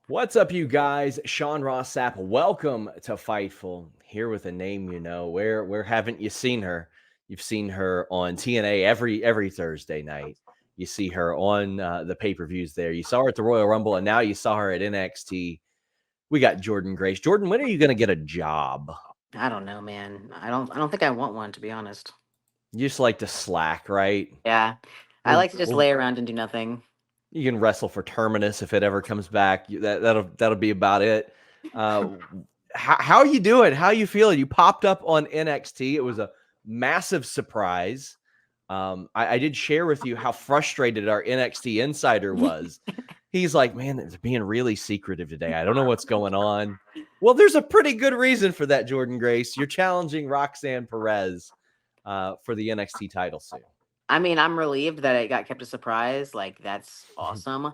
What's up, you guys? Sean Ross Sapp. Welcome to Fightful. Here with a name you know. Where haven't you seen her? You've seen her on TNA every Thursday night. You see her on the pay-per-views there. You saw her at the Royal Rumble, and now you saw her at NXT. We got Jordynne Grace. Jordynne, when are you going to get a job? I don't know, man. I don't think I want one, to be honest. You just like to slack, right? Yeah. I We'll, like to just we'll lay around and do nothing. You can wrestle for Terminus if it ever comes back. That'll be about it. Uh, how are you doing? How are you feeling? You popped up on NXT. It was a massive surprise. I did share with you how frustrated our NXT insider was. He's like, man, they're being really secretive today. I don't know what's going on. Well, there's a pretty good reason for that, Jordynne Grace. You're challenging Roxanne Perez for the NXT title soon. I mean, I'm relieved that it got kept a surprise. Like, that's awesome.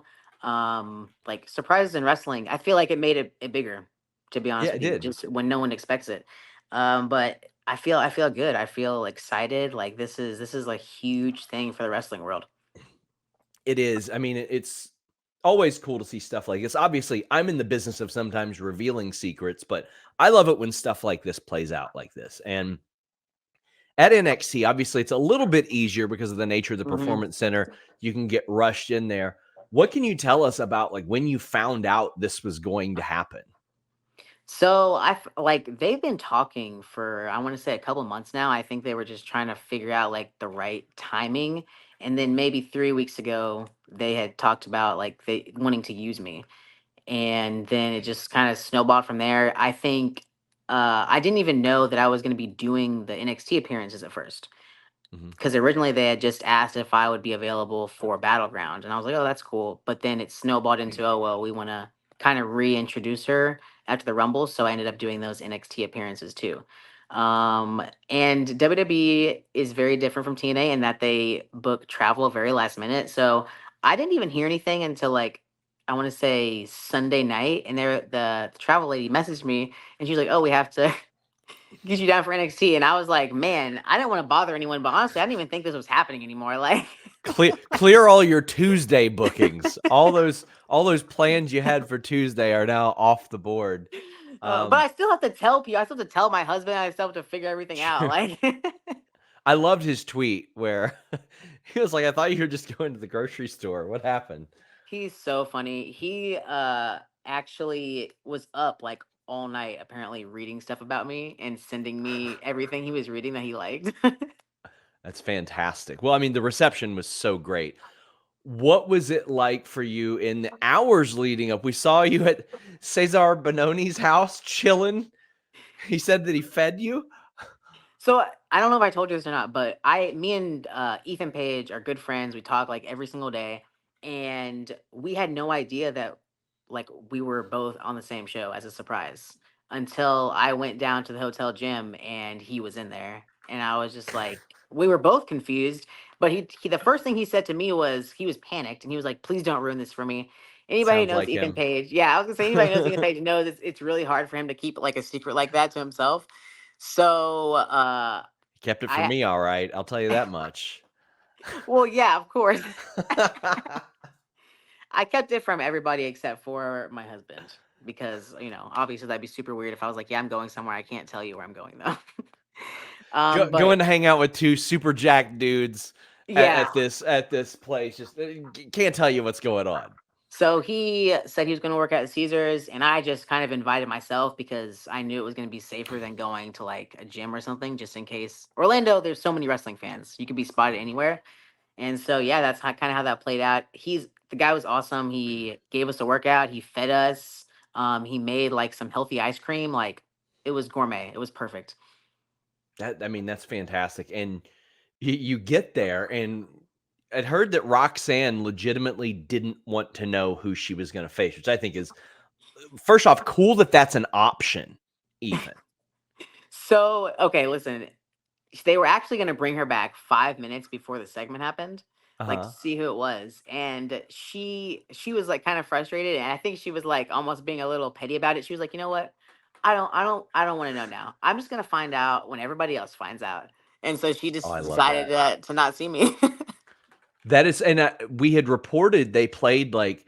Like surprises in wrestling, I feel like it made it bigger, to be Yeah, honest it with you, did. just when no one expects it. But I feel good. I feel excited. Like this is a huge thing for the wrestling world. It is. I mean, it's always cool to see stuff like this. Obviously, I'm in the business of sometimes revealing secrets, but I love it when stuff like this plays out like this. And at NXT, obviously, it's a little bit easier because of the nature of the hmm performance center. You can get rushed in there. What can you tell us about like when you found out this was going to happen? So like they've been talking for I want to say a couple months now. I think they were just trying to figure out like the right timing, and then maybe 3 weeks ago they had talked about like they wanting to use me, and then it just kind of snowballed from there. I think I didn't even know that I was going to be doing the NXT appearances at first Mhm. because originally they had just asked if I would be available for Battleground, and I was like, oh, that's cool. But then it snowballed into, oh well, we want to kind of reintroduce her after the Rumble, so I ended up doing those NXT appearances too. And WWE is very different from TNA in that they book travel very last minute. So I didn't even hear anything until like I want to say Sunday night, and the travel lady messaged me, and she was like, "Oh, we have to get you down for NXT." And I was like, man, I didn't want to bother anyone, but honestly, I didn't even think this was happening anymore. Like, Clear all your Tuesday bookings. All those plans you had for Tuesday are now off the board. but Um, I still have to tell people. I still have to tell my husband. I still have to figure everything out. Like, I loved his tweet where he was like, I thought you were just going to the grocery store. What happened? he's so funny. He actually was up like all night, apparently reading stuff about me and sending me everything he was reading that he liked. That's fantastic. Well, I mean, the reception was so great. What was it like for you in the hours leading up? We saw you at Cesar Bononi's house chilling. He said that he fed you. So I don't know if I told you this or not, but me and Ethan Page are good friends. We talk like every single day, and we had no idea that like we were both on the same show as a surprise until I went down to the hotel gym and he was in there, and I was just like, we were both confused. But he the first thing he said to me was he was panicked and he was like, "Please don't ruin this for me." Anybody who Sounds knows like Ethan him. Page, yeah, I was gonna say anybody who knows Ethan Page knows it's really hard for him to keep like a secret like that to himself. So, Kept it from I me, all right. I'll tell you that much. well, yeah, of course. I kept it from everybody except for my husband because, obviously that'd be super weird if I was like, "Yeah, I'm going somewhere. I can't tell you where I'm going though." But Going to hang out with two super jack dudes yeah. at this place. Just can't tell you what's going on. So he said he was going to work at Caesars, and I just kind of invited myself because I knew it was going to be safer than going to like a gym or something, just in case. Orlando, there's so many wrestling fans; you could be spotted anywhere. And so yeah, that's kind of how that played out. The guy was awesome. He gave us a workout. He fed us. He made like some healthy ice cream. Like it was gourmet. It was perfect. I mean, that's fantastic. And you get there, and I'd heard that Roxanne legitimately didn't want to know who she was going to face, which I think is, first off, cool that that's an option, even. So okay, listen. They were actually going to bring her back 5 minutes before the segment happened, Uh like to huh. see who it was, and she was like kind of frustrated, and I think she was like almost being a little petty about it. She was like, you know what? I don't want to know now. I'm just gonna find out when everybody else finds out. And so she Oh, just I love decided that. to not see me. That is, and we had reported they played like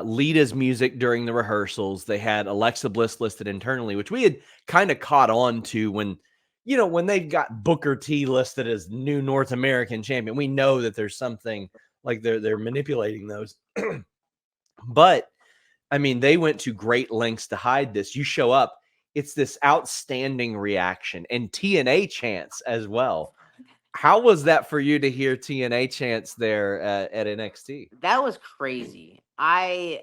Lita's music during the rehearsals. They had Alexa Bliss listed internally, which we had kind of caught on to when, when they've got Booker T listed as new North American champion. We know that there's something like they're manipulating those. But I mean, they went to great lengths to hide this. You show up, it's this outstanding reaction and TNA chants as well. How was that for you to hear TNA chants there at NXT? That was crazy. I've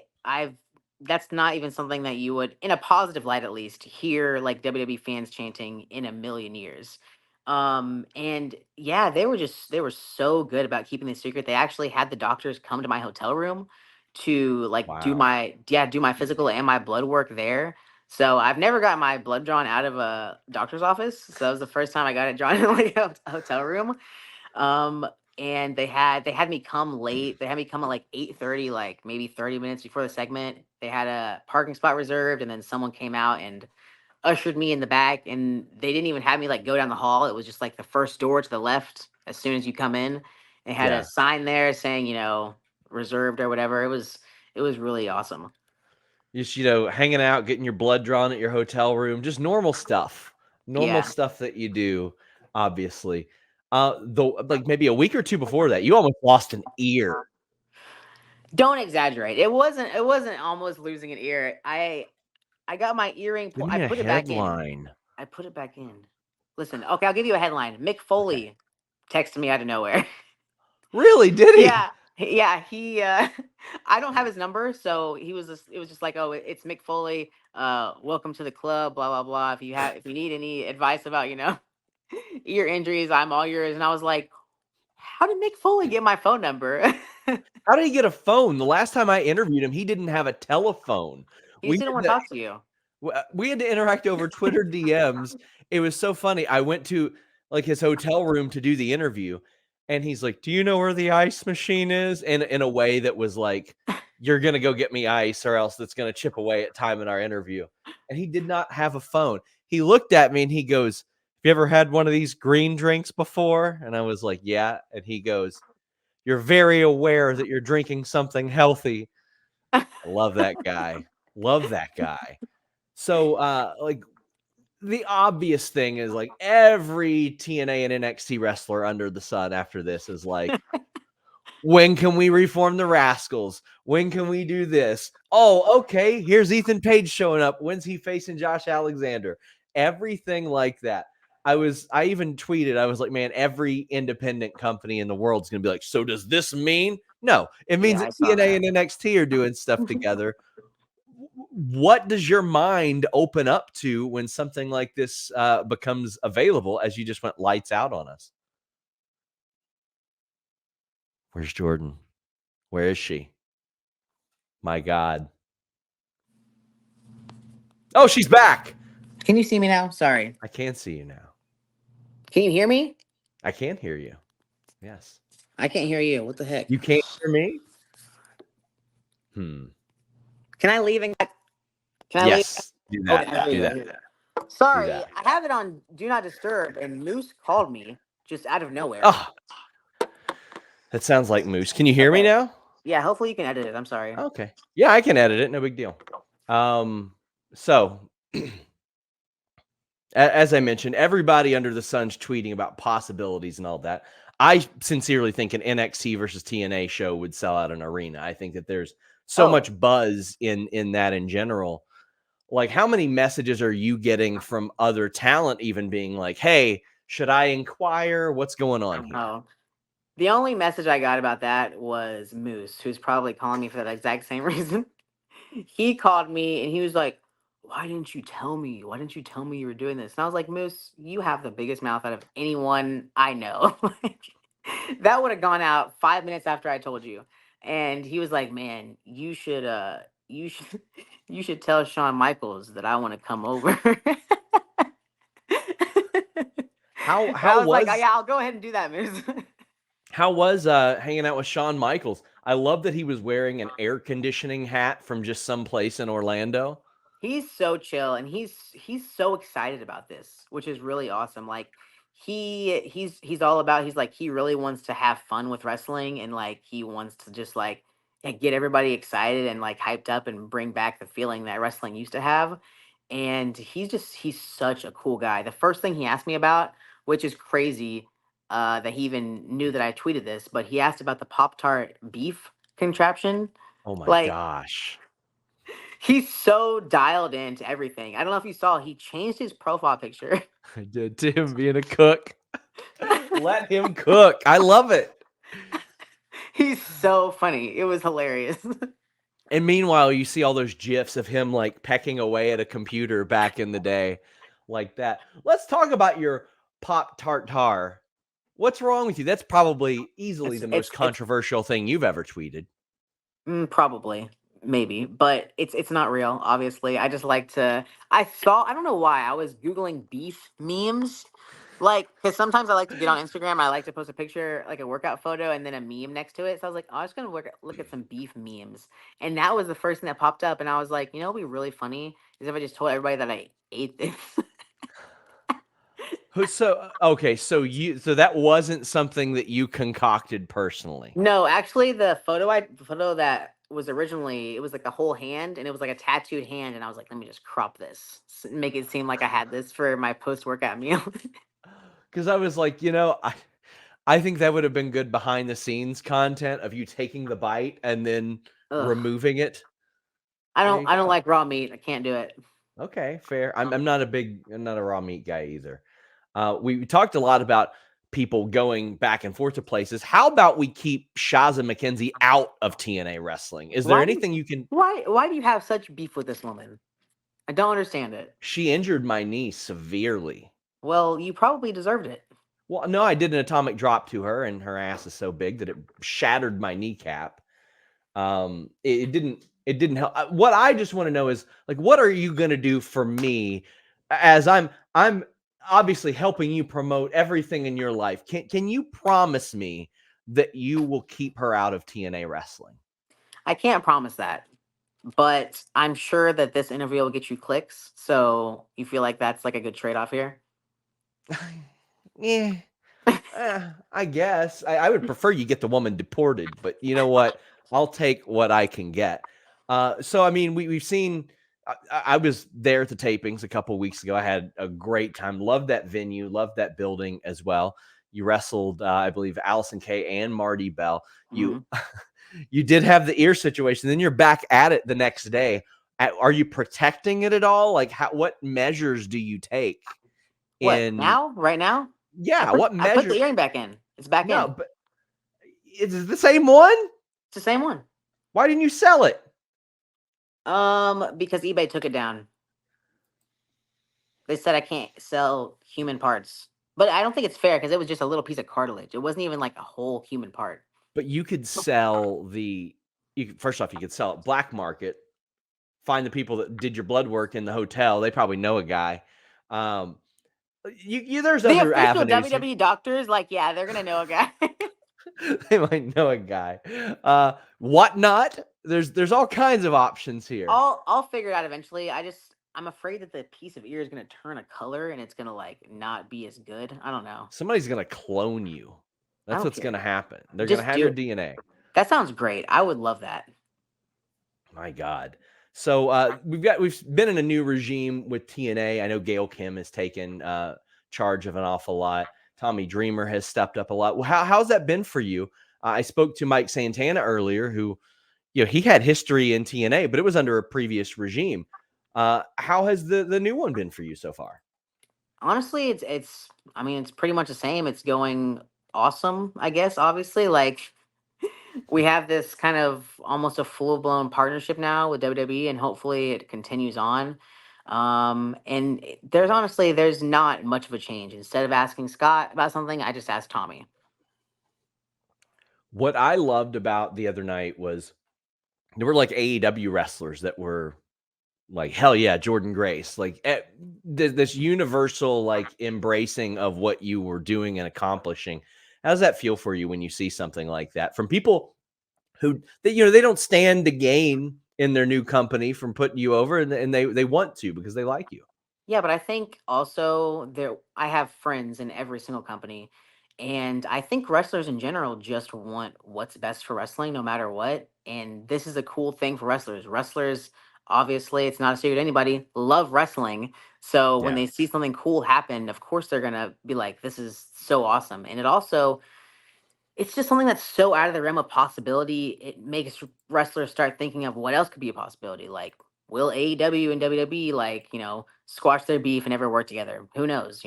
that's not even something that you would, in a positive light at least, hear like WWE fans chanting in a million years. And yeah, they were so good about keeping the secret. They actually had the doctors come to my hotel room to like Wow. do my physical and my blood work there. So I've never got my blood drawn out of a doctor's office. So that was the first time I got it drawn in like a hotel room. Um, and they had me come late. They had me come at like 8:30, like maybe 30 minutes before the segment. They had a parking spot reserved, and then someone came out and ushered me in the back. And they didn't even have me like go down the hall. It was just like the first door to the left as soon as you come in. They had a Yeah. sign there saying, reserved or whatever. It was really awesome. Just, hanging out, getting your blood drawn at your hotel room, just normal stuff. Normal Yeah. stuff that you do, obviously. Though like maybe a week or two before that, you almost lost an ear. Don't exaggerate. It wasn't almost losing an ear. I got my earring Give I me a put it back in. headline. I put it back in. Listen, okay, I'll give you a headline. Mick Okay. Foley texted me out of nowhere. Really? Did he? Yeah, yeah. He, I don't have his number, so it was just like, oh, it's Mick Foley. Welcome to the club. Blah blah blah. If you need any advice about ear injuries, I'm all yours. And I was like, how did Mick Foley get my phone number? How did he get a phone? The last time I interviewed him, he didn't have a telephone. He We just didn't had want to to talk to you. we had to interact over Twitter DMs. It was so funny. I went to like his hotel room to do the interview, and he's like, "Do you know where the ice machine is?" And in a way that was like, "You're gonna go get me ice, or else that's gonna chip away at time in our interview." And he did not have a phone. He looked at me and he goes, "Have you ever had one of these green drinks before?" And I was like, "Yeah." And he goes, "You're very aware that you're drinking something healthy." I love that guy. Love that guy. So, like the obvious thing is like every TNA and NXT wrestler under the sun after this is like, when can we reform the Rascals? When can we do this? Oh, okay. Here's Ethan Page showing up. When's he facing Josh Alexander? Everything like that. I even tweeted, I was like, man, every independent company in the world is going to be like, so does this mean? No, it means Yeah, that I saw TNA that. and NXT are doing stuff together. What does your mind open up to when something like this becomes available as you just went lights out on us? Where's Jordynne? Where is she? My God. Oh, she's back. Can you see me now? Sorry. I can see you now. Can you hear me? I can hear you. Yes. I can't hear you. What the heck? You can't hear me? Hmm. Can I leave and can I leave? Yes. Do Okay, that. I hear Do you. I that. hear you. Do Sorry, that. I have it on Do Not Disturb, and Moose called me just out of nowhere. Oh, that sounds like Moose. Can you hear me Okay. now? Yeah, hopefully you can edit it. I'm sorry. Okay. Yeah, I can edit it. No big deal. So as I mentioned, everybody under the sun's tweeting about possibilities and all that. I sincerely think an NXT versus TNA show would sell out an arena. I think that there's so Oh, much buzz in that in general. Like, how many messages are you getting from other talent even being like, "Hey, should I inquire? What's going on here?" oh. The only message I got about that was Moose, who's probably calling me for that exact same reason. He called me and he was like, "Why didn't you tell me? Why didn't you tell me you were doing this?" And I was like, "Moose, you have the biggest mouth out of anyone I know." Like, that would have gone out 5 minutes after I told you. And he was like, "Man, you should you should tell Shawn Michaels that I want to come over." How And I how was like, "Oh, was yeah, I'll go ahead and do that, Moose." how was hanging out with Shawn Michaels? I love that he was wearing an air conditioning hat from just some place in Orlando. He's so chill and he's so excited about this, which is really awesome. Like he's all about, he's like, he really wants to have fun with wrestling, and like he wants to just like and get everybody excited and like hyped up and bring back the feeling that wrestling used to have. And he's such a cool guy. The first thing he asked me about, which is crazy, that he even knew that I tweeted this, but he asked about the Pop Tart beef contraption. Oh my Like, gosh. he's so dialed into everything. I don't know if you saw, he changed his profile picture. I did to him being a cook. Let him cook. I love it. He's so funny. It was hilarious. And meanwhile, you see all those GIFs of him like pecking away at a computer back in the day, like that. Let's talk about your Pop Tartar. What's wrong with you? That's probably easily it's the it's most it's controversial thing you've ever tweeted. probably, maybe, but it's not real. Obviously, I just like to. I don't know why I was googling beef memes, like because sometimes I like to get on Instagram. I like to post a picture, like a workout photo, and then a meme next to it. So I was like, oh, I'm just gonna look at some beef memes, and that was the first thing that popped up. And I was like, what'd be really funny is if I just told everybody that I ate this. So okay, so that wasn't something that you concocted personally. No, actually, the photo that was originally, it was like a whole hand, and it was like a tattooed hand, and I was like, let me just crop this, make it seem like I had this for my post workout meal. Because I was like, I think that would have been good behind the scenes content of you taking the bite and then Ugh, removing it. There you I don't go. like raw meat. I can't do it. Okay, fair. I'm not a raw meat guy either. We talked a lot about people going back and forth to places. How about we keep Shaza McKenzie out of TNA wrestling? Is there Why do you, anything you can? why do you have such beef with this woman? I don't understand it. She injured my knee severely. Well, you probably deserved it. Well, no, I did an atomic drop to her, and her ass is so big that it shattered my kneecap. It didn't help. What I just want to know is like, what are you gonna do for me as I'm obviously helping you promote everything in your life? Can you promise me that you will keep her out of TNA wrestling? I can't promise that, but I'm sure that this interview will get you clicks. So you feel like that's like a good trade off here? Yeah, I guess I would prefer you get the woman deported, but you know what? I'll take what I can get. So I mean, we've seen. I was there at the tapings a couple of weeks ago. I had a great time. Loved that venue. Loved that building as well. You wrestled, I believe, Allison Kay and Marty Bell. You Mhm. you did have the ear situation. Then you're back at it the next day. Are you protecting it at all? Like, what measures do you take? What In now? Right now? Yeah, what I put the measure? earring back in. It's back No, in. but is it the same one? It's the same one. Why didn't you sell it? Because eBay took it down. They said I can't sell human parts. But I don't think it's fair because it was just a little piece of cartilage. It wasn't even like a whole human part. But you could sell first off, you could sell it black market, find the people that did your blood work in the hotel. They probably know a guy. Um, there's The other official avenues here. WWE doctors, like, yeah, they're gonna know a guy. They might know a guy. Whatnot. There's all kinds of options here. I'll figure it out eventually. I'm afraid that the piece of ear is gonna turn a color and it's gonna like not be as good. I don't know. Somebody's gonna clone you. I That's don't what's care. gonna happen. They're gonna Just have do your it. DNA. That sounds great. I would love that. My God. So we've been in a new regime with TNA. I know Gail Kim has taken charge of an awful lot. Tommy Dreamer has stepped up a lot. Well, how's that been for you? I spoke to Mike Santana earlier, who he had history in TNA, but it was under a previous regime. How has the new one been for you so far? Honestly, it's I mean, it's pretty much the same. It's going awesome, I guess, obviously. Like we have this kind of almost a full-blown partnership now with WWE and hopefully it continues on. There's not much of a change. Instead of asking Scott about something, I just asked Tommy. What I loved about the other night was there were like AEW wrestlers that were like, hell yeah, Jordynne Grace. Like this universal like embracing of what you were doing and accomplishing. How does that feel for you when you see something like that from people who they don't stand to gain in their new company from putting you over, and they want to because they like you. Yeah, but I think also I have friends in every single company, And I think wrestlers in general just want what's best for wrestling no matter what. And this is a cool thing for wrestlers. Wrestlers, obviously, it's not a secret to anybody, love wrestling. So when Yeah. they see something cool happen, of course they're going to be like, this is so awesome. And it also, it's just something that's so out of the realm of possibility. It makes wrestlers start thinking of what else could be a possibility. Like, will AEW and WWE, like, squash their beef and ever work together? Who knows?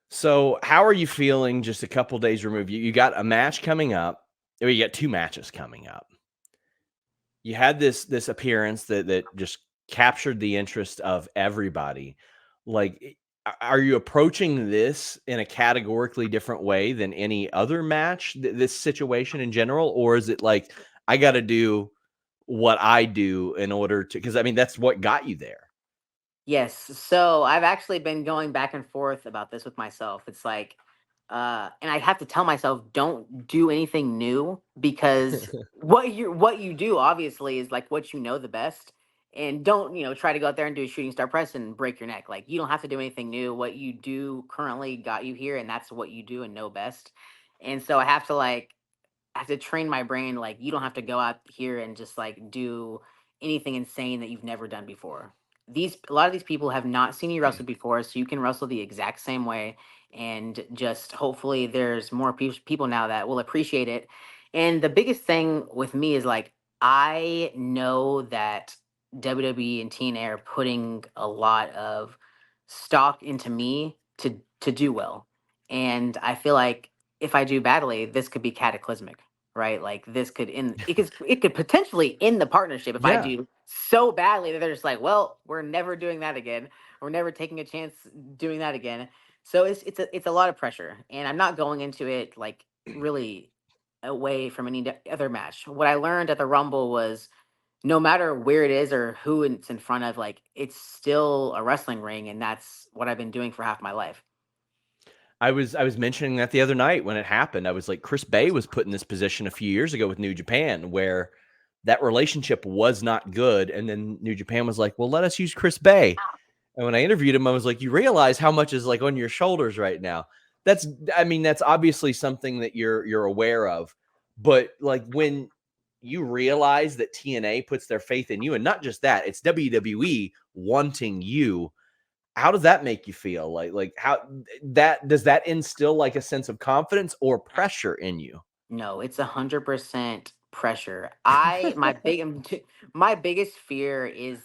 So, how are you feeling just a couple days removed? You got a match coming up, or you got 2 matches coming up. You had this appearance that just captured the interest of everybody. Like, are you approaching this in a categorically different way than any other match, this situation in general? Or is it like, I got to do what I do in order to, because I mean, that's what got you there. Yes. So I've actually been going back and forth about this with myself. It's like, and I have to tell myself, don't do anything new because what you do obviously is like what you know the best. And don't, try to go out there and do a shooting star press and break your neck. Like you don't have to do anything new. What you do currently got you here, and that's what you do and know best. And so I have to train my brain like you don't have to go out here and just like do anything insane that you've never done before. These A lot of these people have not seen you wrestle before, so you can wrestle the exact same way, and just hopefully there's more people now that will appreciate it. And the biggest thing with me is like I know that WWE and TNA are putting a lot of stock into me to do well, and I feel like if I do badly, this could be cataclysmic, right? Like this could end it could potentially end the partnership if I Yeah. do so badly that they're just like, well, we're never doing that again. We're never taking a chance doing that again. So it's a lot of pressure, and I'm not going into it like really away from any other match. What I learned at the Rumble was no matter where it is or who it's in front of, like it's still a wrestling ring, and that's what I've been doing for half my life. I was mentioning that the other night when it happened. I was like, Chris Bay was put in this position a few years ago with New Japan where that relationship was not good. And then New Japan was like, well, let us use Chris Bay. And when I interviewed him, I was like, you realize how much is like on your shoulders right now. That's, I mean, that's obviously something that you're aware of. But like when you realize that TNA puts their faith in you, and not just that, it's WWE wanting you, how does that make you feel? Like how that does that instill like a sense of confidence or pressure in you? No, it's 100% pressure. My biggest fear is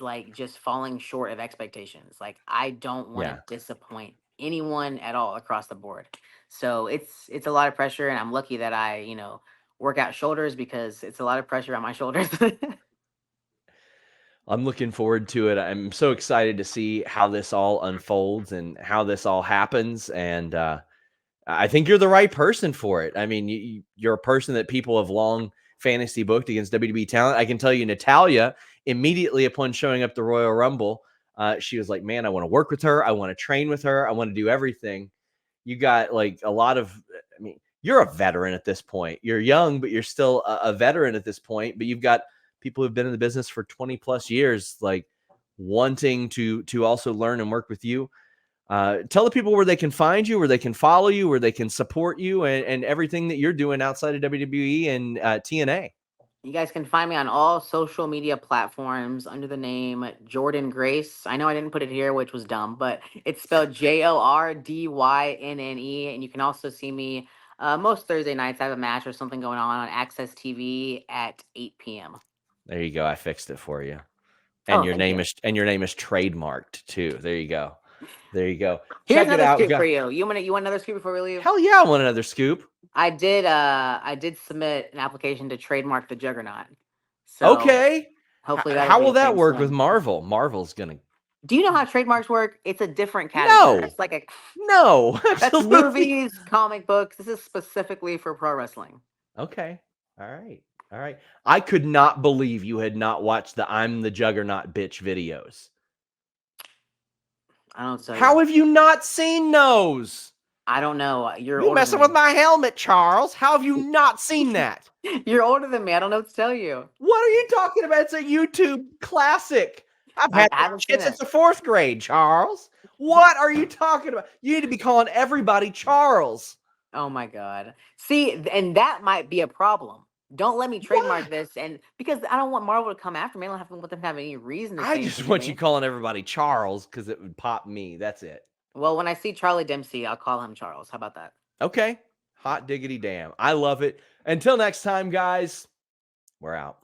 like just falling short of expectations. Like I don't want to Yeah. disappoint anyone at all across the board. So it's a lot of pressure, and I'm lucky that I work out shoulders because it's a lot of pressure on my shoulders. I'm looking forward to it. I'm so excited to see how this all unfolds and how this all happens. And I think you're the right person for it. I mean, you're a person that people have long fantasy booked against WWE talent. I can tell you, Natalia, immediately upon showing up the Royal Rumble, she was like, man, I want to work with her. I want to train with her. I want to do everything. You got like a lot of, I mean, you're a veteran at this point. You're young, but you're still a veteran at this point. But you've got people who've been in the business for 20 plus years, like wanting to also learn and work with you. Tell the people where they can find you, where they can follow you, where they can support you, and everything that you're doing outside of WWE and TNA. You guys can find me on all social media platforms under the name Jordynne Grace. I know I didn't put it here, which was dumb, but it's spelled Jordynne. And you can also see me most Thursday nights. I have a match or something going on Access TV at 8 p.m. There you go. I fixed it for you. And Oh, your thank name you. is trademarked too. There you go. There you go. Here's Check it another out. scoop for you. You want another scoop before we leave? Hell yeah, I want another scoop. I did submit an application to trademark the Juggernaut. So Okay. hopefully that'll How be will a that thing work with soon. Marvel? Marvel's gonna Do you know how trademarks work? It's a different category. no, It's like a no, That's absolutely. movies, comic books. This is specifically for pro wrestling. Okay. All right. All right. I could not believe you had not watched the I'm the Juggernaut bitch videos. I don't tell How you. have you not seen those? I don't know. You're You older than messing with me. my helmet, Charles. How have you not seen that? You're older than me. I don't know what to tell you. What are you talking about? It's a YouTube classic. I've I had that haven't seen shit since it. the fourth grade, Charles. What are you talking about? You need to be calling everybody Charles. Oh my god. See, and that might be a problem. Don't let me trademark this, and because I don't want Marvel to come after me. I don't have to want them to have any reason to I say just anything want to you me. calling everybody Charles because it would pop me. That's it. Well, when I see Charlie Dempsey, I'll call him Charles. How about that? Okay. Hot diggity damn. I love it. Until next time, guys, we're out.